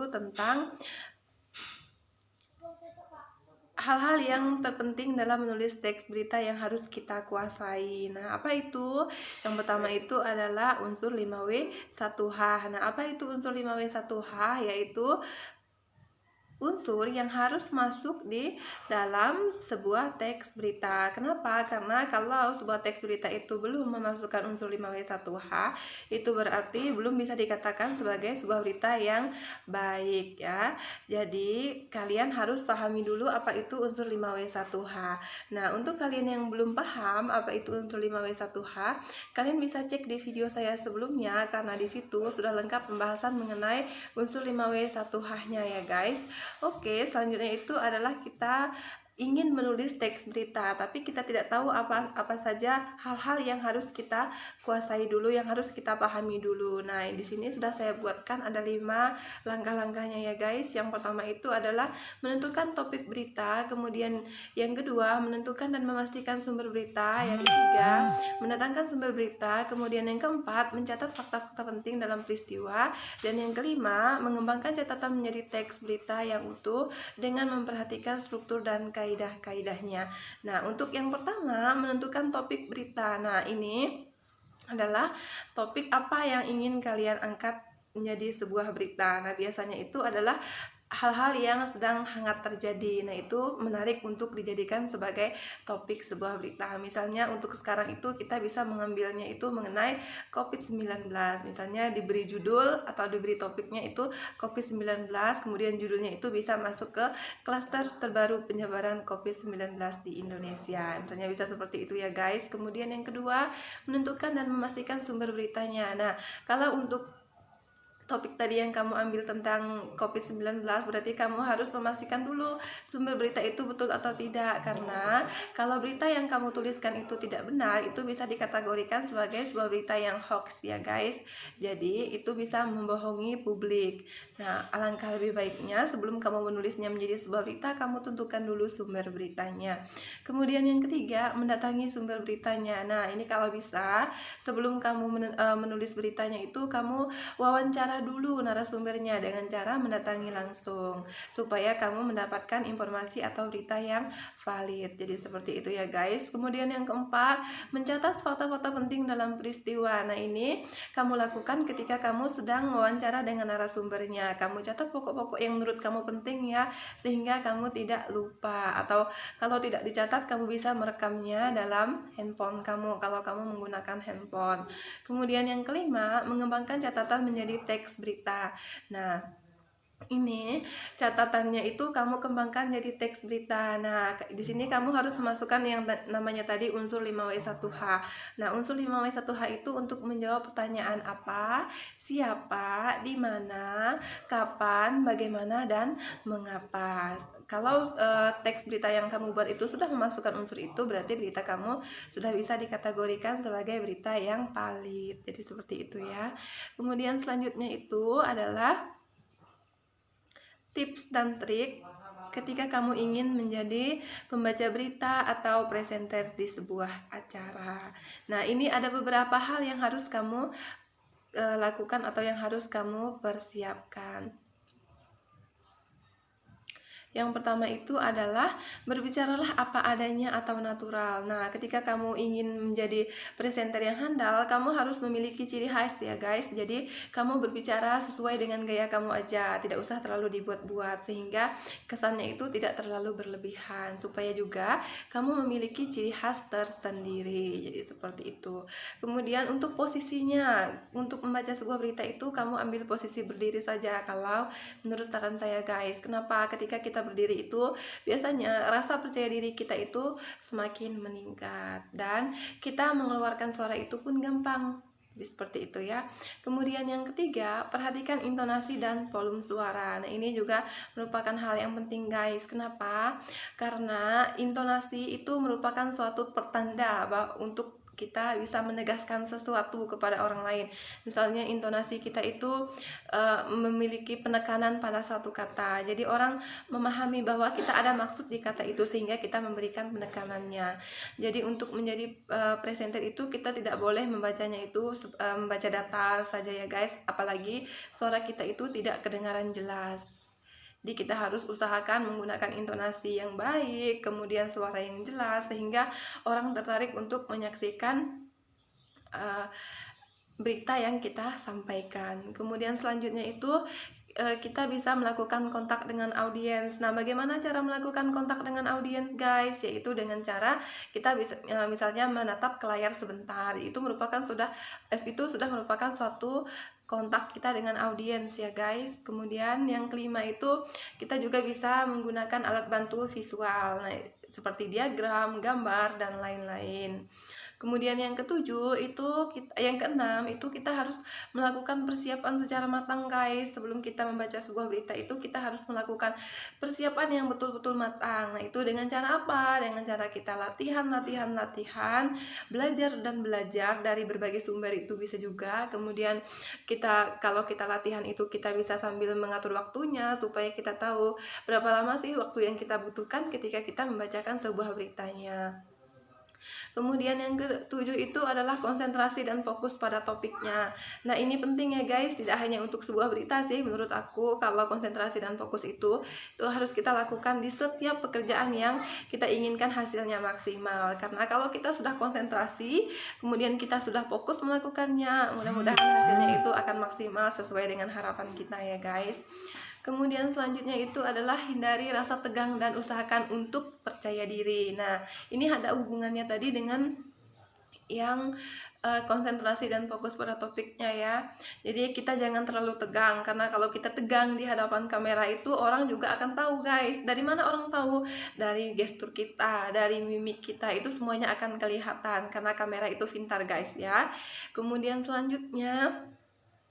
tentang hal-hal yang terpenting dalam menulis teks berita yang harus kita kuasai. Nah, apa itu? Yang pertama itu adalah unsur 5W1H. Nah, apa itu unsur 5W1H? Yaitu unsur yang harus masuk di dalam sebuah teks berita. Kenapa? Karena kalau sebuah teks berita itu belum memasukkan unsur 5W1H, itu berarti belum bisa dikatakan sebagai sebuah berita yang baik ya. Jadi kalian harus pahami dulu apa itu unsur 5W1H. Nah, untuk kalian yang belum paham apa itu unsur 5W1H, kalian bisa cek di video saya sebelumnya karena di situ sudah lengkap pembahasan mengenai unsur 5W1H-nya ya guys. Oke, selanjutnya itu adalah kita ingin menulis teks berita, tapi kita tidak tahu apa saja hal-hal yang harus kita kuasai dulu, yang harus kita pahami dulu. Nah, di sini sudah saya buatkan ada 5 langkah-langkahnya ya guys. Yang pertama itu adalah menentukan topik berita, kemudian yang kedua menentukan dan memastikan sumber berita, yang ketiga mendatangkan sumber berita, kemudian yang keempat mencatat fakta-fakta penting dalam peristiwa, dan yang kelima mengembangkan catatan menjadi teks berita yang utuh dengan memperhatikan struktur dan kaidah-kaidahnya. Nah, untuk yang pertama menentukan topik berita. Nah, ini adalah topik apa yang ingin kalian angkat menjadi sebuah berita. Nah, biasanya itu adalah hal-hal yang sedang hangat terjadi. Nah, itu menarik untuk dijadikan sebagai topik sebuah berita. Misalnya untuk sekarang itu kita bisa mengambilnya itu mengenai COVID-19. Misalnya diberi judul atau diberi topiknya itu COVID-19, kemudian judulnya itu bisa masuk ke klaster terbaru penyebaran COVID-19 di Indonesia. Misalnya bisa seperti itu ya guys. Kemudian yang kedua, menentukan dan memastikan sumber beritanya. Nah, kalau untuk topik tadi yang kamu ambil tentang COVID-19, berarti kamu harus memastikan dulu sumber berita itu betul atau tidak. Karena kalau berita yang kamu tuliskan itu tidak benar, itu bisa dikategorikan sebagai sebuah berita yang hoax ya guys. Jadi itu bisa membohongi publik. Nah, alangkah lebih baiknya sebelum kamu menulisnya menjadi sebuah berita, kamu tentukan dulu sumber beritanya. Kemudian yang ketiga, mendatangi sumber beritanya. Nah, ini kalau bisa sebelum kamu menulis beritanya itu kamu wawancara dulu narasumbernya dengan cara mendatangi langsung supaya kamu mendapatkan informasi atau berita yang valid. Jadi seperti itu ya guys. Kemudian yang keempat, mencatat fakta-fakta penting dalam peristiwa. Nah, ini kamu lakukan ketika kamu sedang wawancara dengan narasumbernya. Kamu catat pokok-pokok yang menurut kamu penting ya, sehingga kamu tidak lupa. Atau kalau tidak dicatat, kamu bisa merekamnya dalam handphone kamu kalau kamu menggunakan handphone. Kemudian yang kelima, mengembangkan catatan menjadi teks berita. Nah, ini catatannya itu kamu kembangkan jadi teks berita. Nah, di sini kamu harus memasukkan yang namanya tadi unsur 5W1H. Nah, unsur 5W1H itu untuk menjawab pertanyaan apa, siapa, di mana, kapan, bagaimana, dan mengapa. Kalau teks berita yang kamu buat itu sudah memasukkan unsur itu, berarti berita kamu sudah bisa dikategorikan sebagai berita yang valid. Jadi seperti itu ya. Kemudian selanjutnya itu adalah tips dan trik ketika kamu ingin menjadi pembaca berita atau presenter di sebuah acara. Nah, ini ada beberapa hal yang harus kamu lakukan atau yang harus kamu persiapkan. Yang pertama itu adalah berbicaralah apa adanya atau natural. Nah, ketika kamu ingin menjadi presenter yang handal, kamu harus memiliki ciri khas ya guys. Jadi kamu berbicara sesuai dengan gaya kamu aja, tidak usah terlalu dibuat-buat sehingga kesannya itu tidak terlalu berlebihan. Supaya juga kamu memiliki ciri khas tersendiri. Jadi seperti itu. Kemudian untuk posisinya, untuk membaca sebuah berita itu kamu ambil posisi berdiri saja kalau menurut saran saya guys. Kenapa? Ketika kita berdiri itu biasanya rasa percaya diri kita itu semakin meningkat dan kita mengeluarkan suara itu pun gampang. Jadi seperti itu ya. Kemudian yang ketiga, perhatikan intonasi dan volume suara. Nah, ini juga merupakan hal yang penting guys. Kenapa? Karena intonasi itu merupakan suatu pertanda bahwa untuk kita bisa menegaskan sesuatu kepada orang lain. Misalnya intonasi kita itu memiliki penekanan pada satu kata, jadi orang memahami bahwa kita ada maksud di kata itu sehingga kita memberikan penekanannya. Jadi untuk menjadi presenter itu kita tidak boleh membacanya itu membaca datar saja ya guys, apalagi suara kita itu tidak kedengaran jelas. Jadi kita harus usahakan menggunakan intonasi yang baik, kemudian suara yang jelas, sehingga orang tertarik untuk menyaksikan berita yang kita sampaikan. Kemudian selanjutnya itu kita bisa melakukan kontak dengan audiens. Nah, bagaimana cara melakukan kontak dengan audiens, guys? Yaitu dengan cara kita bisa misalnya menatap ke layar sebentar. Itu sudah merupakan suatu kontak kita dengan audiens ya, guys. Kemudian yang kelima itu kita juga bisa menggunakan alat bantu visual. Nah, seperti diagram, gambar, dan lain-lain. Kemudian yang keenam itu kita harus melakukan persiapan secara matang, guys. Sebelum kita membaca sebuah berita itu kita harus melakukan persiapan yang betul-betul matang. Nah, itu dengan cara apa? Dengan cara kita latihan, belajar dari berbagai sumber itu bisa juga. Kemudian kalau kita latihan itu kita bisa sambil mengatur waktunya supaya kita tahu berapa lama sih waktu yang kita butuhkan ketika kita membacakan sebuah beritanya. Kemudian yang ketujuh itu adalah konsentrasi dan fokus pada topiknya. Nah, ini penting ya guys, tidak hanya untuk sebuah berita sih menurut aku. Kalau konsentrasi dan fokus itu harus kita lakukan di setiap pekerjaan yang kita inginkan hasilnya maksimal. Karena kalau kita sudah konsentrasi, kemudian kita sudah fokus melakukannya, mudah-mudahan hasilnya itu akan maksimal sesuai dengan harapan kita ya guys. Kemudian selanjutnya itu adalah hindari rasa tegang dan usahakan untuk percaya diri. Nah, ini ada hubungannya tadi dengan yang konsentrasi dan fokus pada topiknya ya. Jadi kita jangan terlalu tegang, karena kalau kita tegang di hadapan kamera itu orang juga akan tahu guys. Dari mana orang tahu? Dari gestur kita, dari mimik kita, itu semuanya akan kelihatan karena kamera itu pintar guys ya. Kemudian selanjutnya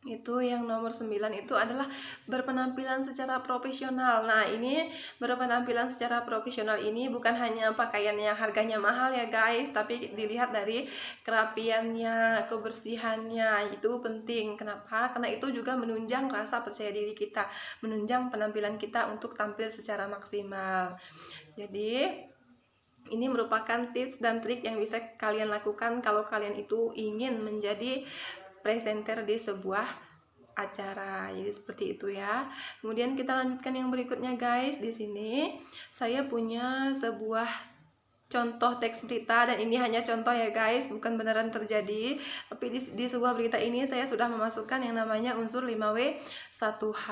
itu yang nomor 9 itu adalah berpenampilan secara profesional. Nah, ini berpenampilan secara profesional ini bukan hanya pakaian yang harganya mahal ya guys, tapi dilihat dari kerapiannya, kebersihannya, itu penting. Kenapa? Karena itu juga menunjang rasa percaya diri kita, menunjang penampilan kita untuk tampil secara maksimal. Jadi ini merupakan tips dan trik yang bisa kalian lakukan kalau kalian itu ingin menjadi presenter di sebuah acara. Jadi seperti itu ya. Kemudian kita lanjutkan yang berikutnya guys. Di sini saya punya sebuah contoh teks berita, dan ini hanya contoh ya guys, bukan beneran terjadi. Tapi di sebuah berita ini saya sudah memasukkan yang namanya unsur 5W 1H.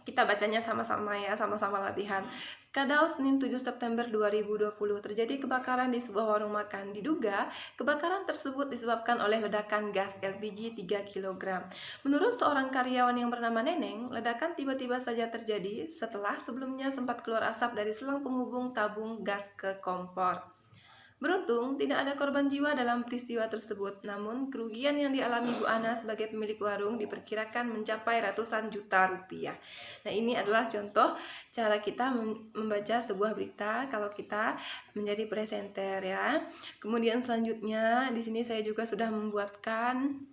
Kita bacanya sama-sama ya, sama-sama latihan. Skadau, Senin 7 September 2020, terjadi kebakaran di sebuah warung makan. Diduga, kebakaran tersebut disebabkan oleh ledakan gas LPG 3 kg. Menurut seorang karyawan yang bernama Neneng, ledakan tiba-tiba saja terjadi setelah sebelumnya sempat keluar asap dari selang penghubung tabung gas ke kompor. Beruntung, tidak ada korban jiwa dalam peristiwa tersebut, namun kerugian yang dialami Bu Ana sebagai pemilik warung diperkirakan mencapai ratusan juta rupiah. Nah, ini adalah contoh cara kita membaca sebuah berita kalau kita menjadi presenter ya. Kemudian selanjutnya, di sini saya juga sudah membuatkan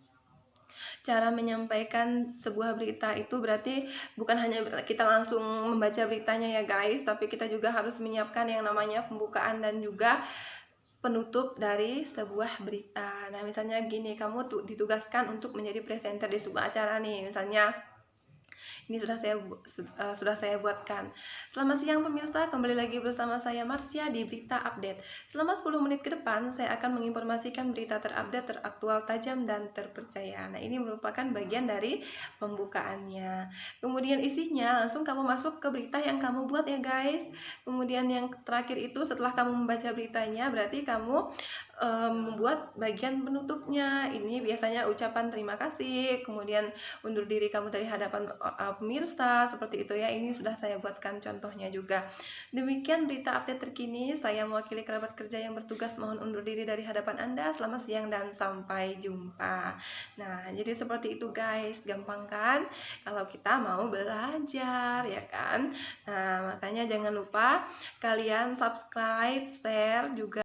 cara menyampaikan sebuah berita. Itu berarti bukan hanya kita langsung membaca beritanya ya guys, tapi kita juga harus menyiapkan yang namanya pembukaan dan juga penutup dari sebuah berita. Nah, misalnya gini, kamu ditugaskan untuk menjadi presenter di sebuah acara nih, misalnya ini sudah saya buatkan. Selamat siang pemirsa, kembali lagi bersama saya Marsya di Berita Update. Selama 10 menit ke depan saya akan menginformasikan berita terupdate, teraktual, tajam, dan terpercaya. Nah, ini merupakan bagian dari pembukaannya. Kemudian isinya langsung kamu masuk ke berita yang kamu buat ya guys. Kemudian yang terakhir itu setelah kamu membaca beritanya, berarti kamu membuat bagian penutupnya. Ini biasanya ucapan terima kasih, kemudian undur diri kamu dari hadapan pemirsa, seperti itu ya. Ini sudah saya buatkan contohnya juga. Demikian berita update terkini. Saya mewakili kerabat kerja yang bertugas mohon undur diri dari hadapan Anda. Selamat siang dan sampai jumpa. Nah, jadi seperti itu guys, gampang kan kalau kita mau belajar ya kan. Nah, makanya jangan lupa kalian subscribe, share juga